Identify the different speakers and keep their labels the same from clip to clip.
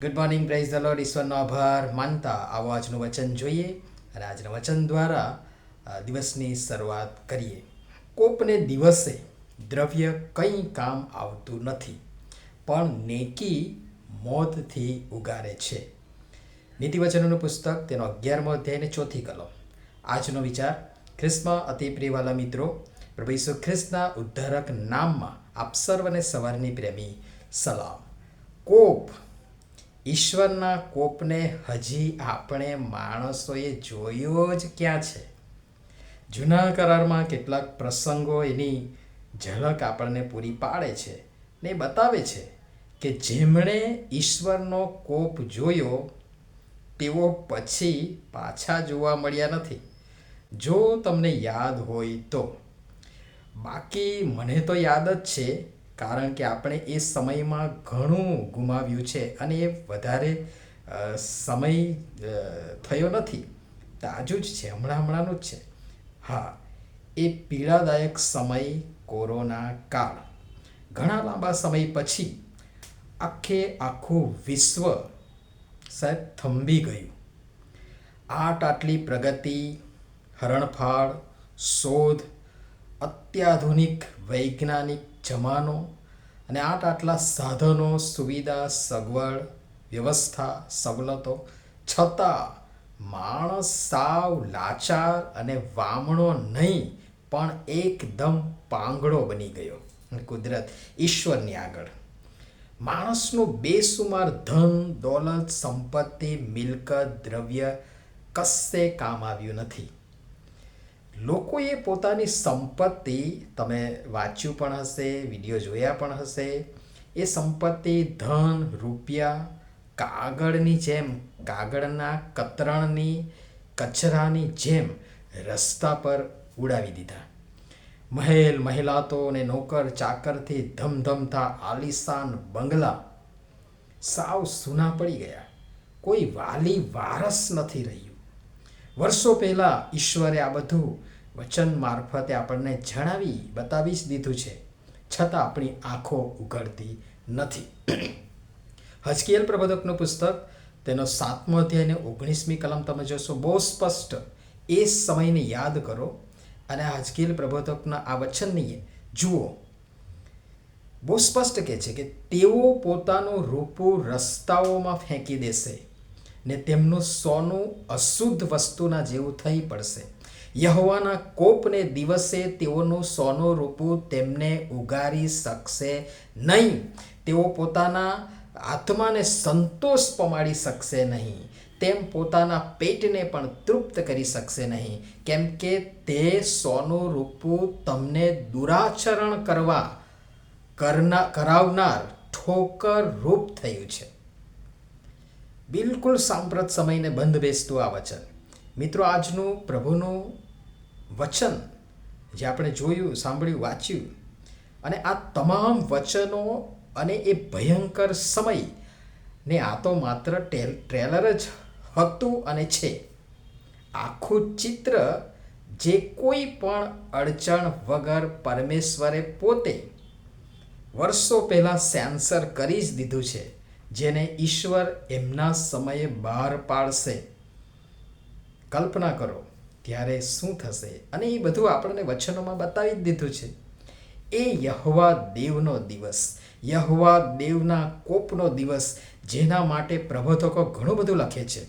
Speaker 1: Good morning, praise the Lord. ઈશ્વરનો આભાર માનતા આવો આજનું વચન જોઈએ અને આજના વચન દ્વારા દિવસની શરૂઆત કરીએ. કોપને દિવસે દ્રવ્ય કંઈ કામ આવતું નથી, પણ નેકી મોતથી ઉગારે છે. નીતિવચનોનું પુસ્તક તેનો 11મો અધ્યાય ને 4થી કલમ. આજનો વિચાર: ખ્રિસ્તમાં અતિ પ્રિયવાલા મિત્રો, પ્રભુ ઈસુ ખ્રિસ્તના ઉદ્ધારક નામમાં આપ સર્વને સવારની પ્રેમી સલામ. કોપ, ઈશ્વરના કોપને હજી આપણે માણસોએ જોયો જ ક્યાં છે? જૂના કરારમાં કેટલાક પ્રસંગો એની ઝલક આપણને પૂરી પાડે છે ને બતાવે છે કે જેમણે ઈશ્વરનો કોપ જોયો તેઓ પછી પાછા જોવા મળ્યા નથી. જો તમને યાદ હોય તો. બાકી મને તો યાદ જ છે, કારણ કે આપણે એ સમયમાં ઘણું ગુમાવ્યું છે અને એ વધારે સમય થયો નથી, તાજું જ છે, હમણાંનું જ છે. હા, એ પીડાદાયક સમય કોરોના કાળ. ઘણા લાંબા સમય પછી આખું વિશ્વ સાહેબ થંભી ગયું. આટલી પ્રગતિ, હરણફાળ, શોધ, અત્યાધુનિક વૈજ્ઞાનિક જમાનો અને આટલા સાધનો, સુવિધા, સગવડ, વ્યવસ્થા, સવલતો છતાં માણસ સાવ લાચાર અને વામણો નહીં પણ એકદમ પાંગડો બની ગયો. કુદરત, ઈશ્વરની આગળ માણસનું બેસુમાર ધન, દોલત, સંપત્તિ, મિલકત, દ્રવ્ય કશે કામ આવ્યું નથી. લોકોએ પોતાની સંપત્તિ, તમે વાંચ્યું પણ હશે, વિડીયો જોયા પણ હશે, એ સંપત્તિ, ધન, રૂપિયા કાગળની જેમ, કાગળના કતરણની, કચરાની જેમ રસ્તા પર ઉડાવી દીધા. મહેલ, મહેલાતો અને નોકર ચાકરથી ધમધમતા આલિશાન બંગલા સાવ સૂના પડી ગયા. કોઈ વાલી વારસ નથી રહ્યું. વર્ષો પહેલાં ઈશ્વરે આ બધું વચન મારફતે આપણને બતાવી જ દીધું છે, છતાં આપણી આંખો ઉઘડતી નથી. હજકીએલ પ્રબોધકનું પુસ્તક તેનો 7મો અધ્યાય અને 19મી કલમ તમે જોશો, બહુ સ્પષ્ટ એ સમયને યાદ કરો અને હજકીએલ પ્રબોધકના આ વચનને જુઓ. બહુ સ્પષ્ટ કહે છે કે તેઓ પોતાનું રૂપું રસ્તાઓમાં ફેંકી દેશે ને તેમનું સોનું અશુદ્ધ વસ્તુના જેવું થઈ પડશે. યહોવાના કોપને દિવસે તેઓનું સોનું રૂપું તેમને ઉગારી શકશે નહીં. તેઓ પોતાના આત્માને સંતોષ પમાડી શકશે નહીં, તેમ પોતાના પેટને પણ તૃપ્ત કરી શકશે નહીં, કેમ કે તે સોનું રૂપું તમને દુરાચરણ કરાવનાર ઠોકર રૂપ થયું છે. બિલકુલ સાંપ્રત સમયને બંધ બેસતું આ વચન. મિત્રો, આજનું પ્રભુનું વચન જે આપણે જોયું, સાંભળ્યું, વાંચ્યું, અને આ તમામ વચનો અને એ ભયંકર સમય ને આ તો માત્ર ટ્રેલર જ હતું અને છે. આખું ચિત્ર જે કોઈ પણ અડચણ વગર પરમેશ્વરે પોતે વર્ષો પહેલાં સેન્સર કરી જ દીધું છે, જેને ઈશ્વર એમના સમયે બહાર પાડશે. કલ્પના કરો ત્યારે શું થશે, અને એ બધું આપણને વચનોમાં બતાવી જ દીધું છે. એ યહોવા દેવનો દિવસ, યહોવા દેવના કોપનો દિવસ, જેના માટે પ્રબોધકો ઘણું બધું લખે છે.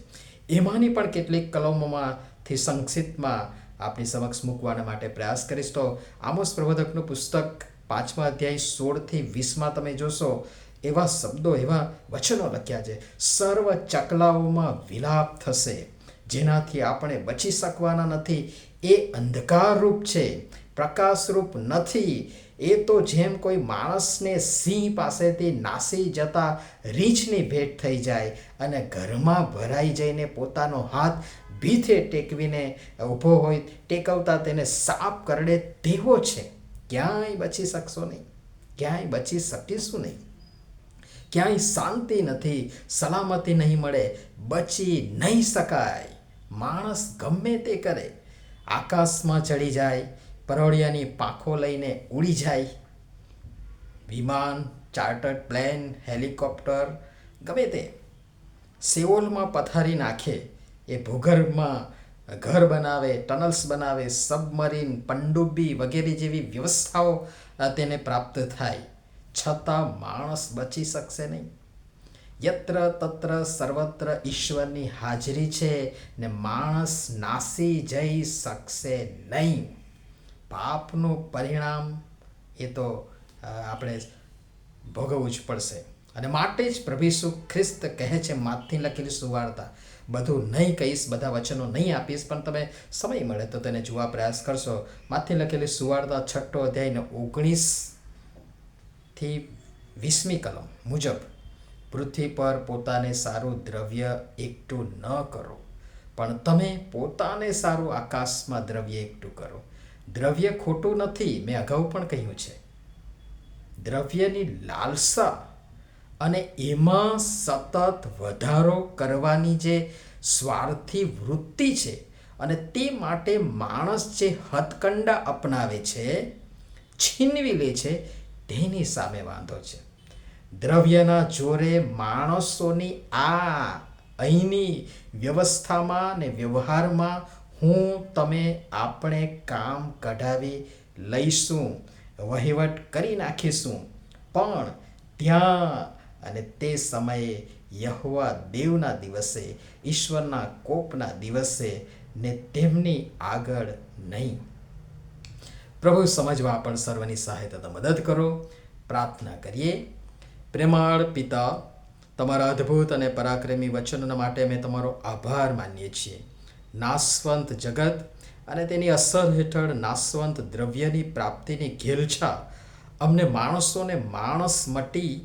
Speaker 1: એમાંની પણ કેટલીક કલમોમાંથી સંક્ષિપ્તમાં આપણી સમક્ષ મૂકવાના માટે પ્રયાસ કરીશ. તો આમોસ પ્રબોધકનું પુસ્તક 5મા અધ્યાય 16થી 20માં તમે જોશો, એવા શબ્દો, એવા વચનો લખ્યા છે. સર્વ ચકલાઓમાં વિલાપ થશે, જેનાથી આપણે બચી શકવાના નથી. એ અંધકારરૂપ છે, પ્રકાશરૂપ નથી. એ તો જેમ કોઈ માણસને સિંહ પાસેથી નાસી જતા રીંછની ભેટ થઈ જાય અને ઘરમાં ભરાઈ જઈને પોતાનો હાથ ભીથે ટેકવીને ઊભો હોય, ટેકવતા તેને સાપ કરડે તેવો છે. ક્યાંય બચી શકશો નહીં, ક્યાંય બચી શકીશું નહીં. ક્યાંય શાંતિ નથી, સલામતી નહીં મળે, બચી નહીં શકાય. માણસ ગમે તે કરે, આકાશમાં ચડી જાય, પરોળિયાની પાંખો લઈને ઉડી જાય, વિમાન, ચાર્ટર્ડ પ્લેન, હેલિકોપ્ટર, ગમે તે સેઓલમાં પથારી નાખે, એ ભૂગર્ભમાં ઘર બનાવે, ટનલ્સ બનાવે, સબમરીન, પનડુબ્બી વગેરે જેવી વ્યવસ્થાઓ તેને પ્રાપ્ત થાય, છતાં માણસ બચી શકશે નહીં. યત્ર તત્ર સર્વત્ર ઈશ્વરની હાજરી છે ને માણસ નાસી જઈ શકશે નહીં. પાપનું પરિણામ એ તો આપણે ભોગવવું જ પડશે. અને માટે જ પ્રભુ ઈસુ ખ્રિસ્ત કહે છે, માથથી લખેલી સુવાર્તા, બધું નહીં કહીશ, બધા વચનો નહીં આપીશ, પણ તમે સમય મળે તો તેને જોવા પ્રયાસ કરશો. માથથી લખેલી સુવાર્તા 6 અધ્યાયને 19-20 કલમ મુજબ, પૃથ્વી પર પોતાને સારું દ્રવ્ય એકઠું ન કરો, પણ તમે પોતાને સારું આકાશમાં દ્રવ્ય એકઠું કરો. દ્રવ્ય ખોટું નથી, મેં અગાઉ પણ કહ્યું છે. દ્રવ્યની લાલસા અને એમાં સતત વધારો કરવાની જે સ્વાર્થી વૃત્તિ છે, અને તે માટે માણસ જે હથકંડા અપનાવે છે, છીનવી લે છે, તેની સામે વાંધો છે. દ્રવ્યના જોરે માણસોની અહીંની વ્યવસ્થામાં ને વ્યવહારમાં આપણે કામ કઢાવી લઈશું, વહીવટ કરી નાખીશું, પણ ત્યાં અને તે સમયે યહોવા દેવના દિવસે, ઈશ્વરના કોપના દિવસે ને તેમની આગળ નહીં. પ્રભુ સમજવા પણ સર્વની સહાયતા મદદ કરો. પ્રાર્થના કરીએ. પ્રેમાળ પિતા, તમારા અદ્ભુત અને પરાક્રમી વચનોના માટે અમે તમારો આભાર માનીએ છીએ. નાશવંત જગત અને તેની અસર હેઠળ નાશવંત દ્રવ્યની પ્રાપ્તિની ઘેલછા અમને માણસોને માણસ મટી,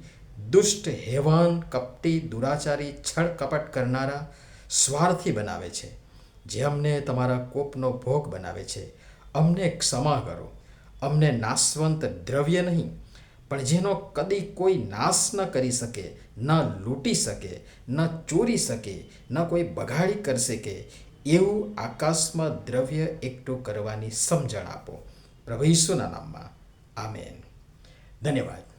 Speaker 1: દુષ્ટ, હેવાન, કપટી, દુરાચારી, છળ કપટ કરનારા, સ્વાર્થી બનાવે છે, જે અમને તમારા કોપનો ભોગ બનાવે છે. અમને ક્ષમા કરો. અમને નાશવંત દ્રવ્ય નહીં, પણ જેનો કદી કોઈ નાશ ન કરી શકે, ન લૂંટી શકે, ન ચોરી શકે, ન કોઈ બગાડી કરી શકે, એવું આકાશમાં દ્રવ્ય એકઠું કરવાની સમજણ આપો. પ્રભુ ઈસુના નામમાં, આમેન. ધન્યવાદ.